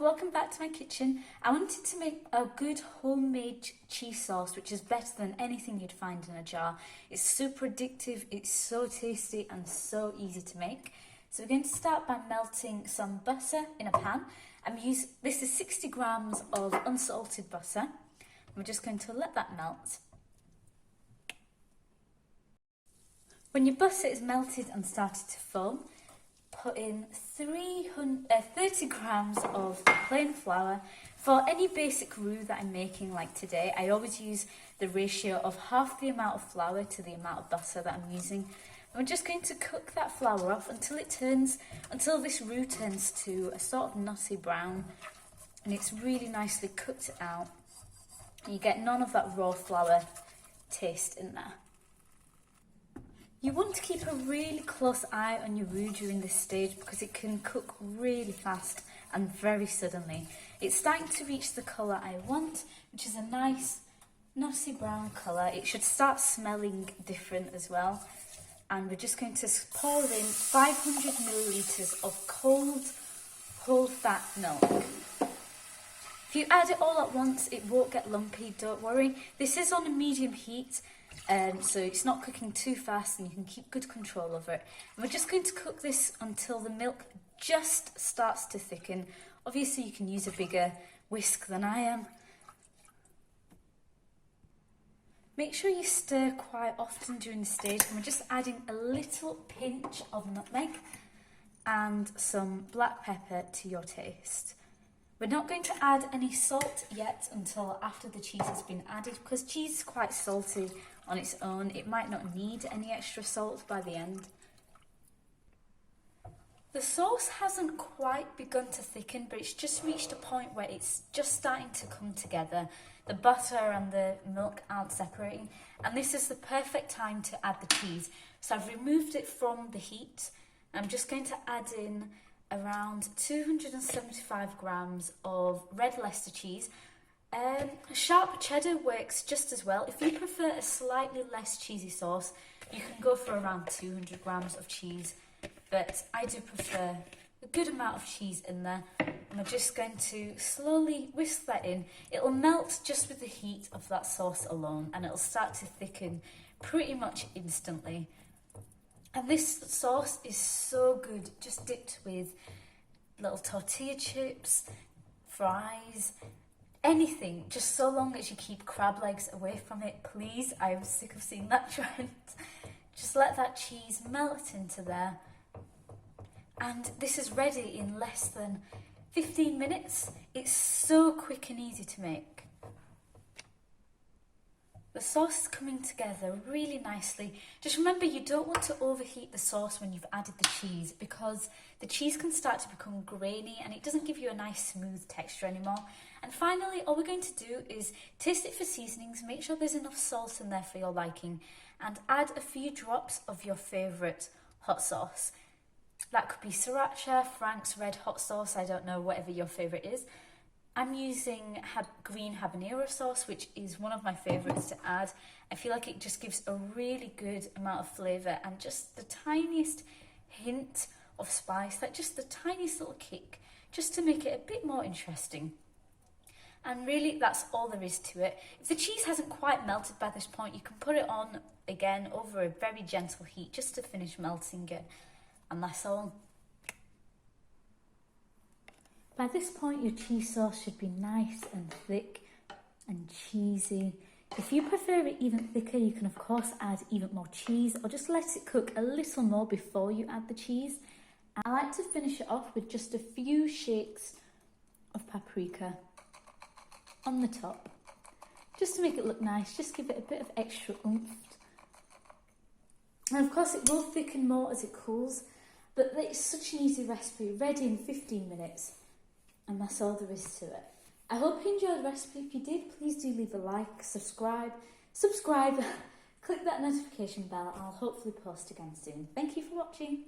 welcome back to my kitchen. I wanted to make a good homemade cheese sauce, which is better than anything you'd find in a jar. It's super addictive, it's so tasty and so easy to make. So we're going to start by melting some butter in a pan. This is 60 grams of unsalted butter. We're just going to let that melt. When your butter is melted and started to foam, put in 30 grams of plain flour. For any basic roux that I'm making like today, I always use the ratio of half the amount of flour to the amount of butter that I'm using. And we're just going to cook that flour off until this roux turns to a sort of nutty brown and it's really nicely cooked out. You get none of that raw flour taste in there. You want to keep a really close eye on your roux during this stage because it can cook really fast and very suddenly. It's starting to reach the colour I want, which is a nice nutty brown colour. It should start smelling different as well. And we're just going to pour in 500 millilitres of cold, whole fat milk. If you add it all at once, it won't get lumpy, don't worry. This is on a medium heat. So it's not cooking too fast and you can keep good control over it. And we're just going to cook this until the milk just starts to thicken. Obviously you can use a bigger whisk than I am. Make sure you stir quite often during the stage, and we're just adding a little pinch of nutmeg and some black pepper to your taste. We're not going to add any salt yet until after the cheese has been added because cheese is quite salty on its own. It might not need any extra salt by the end. The sauce hasn't quite begun to thicken, but it's just reached a point where it's just starting to come together. The butter and the milk aren't separating, and this is the perfect time to add the cheese. So I've removed it from the heat. I'm just going to add in around 275 grams of red Leicester cheese. Sharp cheddar works just as well. If you prefer a slightly less cheesy sauce, you can go for around 200 grams of cheese, but I do prefer a good amount of cheese in there. And we're just going to slowly whisk that in. It'll melt just with the heat of that sauce alone, and it'll start to thicken pretty much instantly. And this sauce is so good, just dipped with little tortilla chips, fries, anything, just so long as you keep crab legs away from it, please. I'm sick of seeing that trend. Just let that cheese melt into there. And this is ready in less than 15 minutes. It's so quick and easy to make. The sauce is coming together really nicely. Just remember, you don't want to overheat the sauce when you've added the cheese because the cheese can start to become grainy and it doesn't give you a nice smooth texture anymore. And finally, all we're going to do is taste it for seasonings, make sure there's enough salt in there for your liking, and add a few drops of your favourite hot sauce. That could be sriracha, Frank's red hot sauce, I don't know, whatever your favourite is. I'm using green habanero sauce, which is one of my favourites to add. I feel like it just gives a really good amount of flavour and just the tiniest hint of spice, like just the tiniest little kick, just to make it a bit more interesting. And really, that's all there is to it. If the cheese hasn't quite melted by this point, you can put it on again over a very gentle heat just to finish melting it. And that's all. By this point, your cheese sauce should be nice and thick and cheesy. If you prefer it even thicker, you can of course add even more cheese or just let it cook a little more before you add the cheese. I like to finish it off with just a few shakes of paprika on the top, just to make it look nice, just give it a bit of extra oomph. And of course it will thicken more as it cools, but it's such an easy recipe, ready in 15 minutes. And that's all there is to it. I hope you enjoyed the recipe. If you did, please do leave a like, subscribe, click that notification bell. I'll hopefully post again soon. Thank you for watching.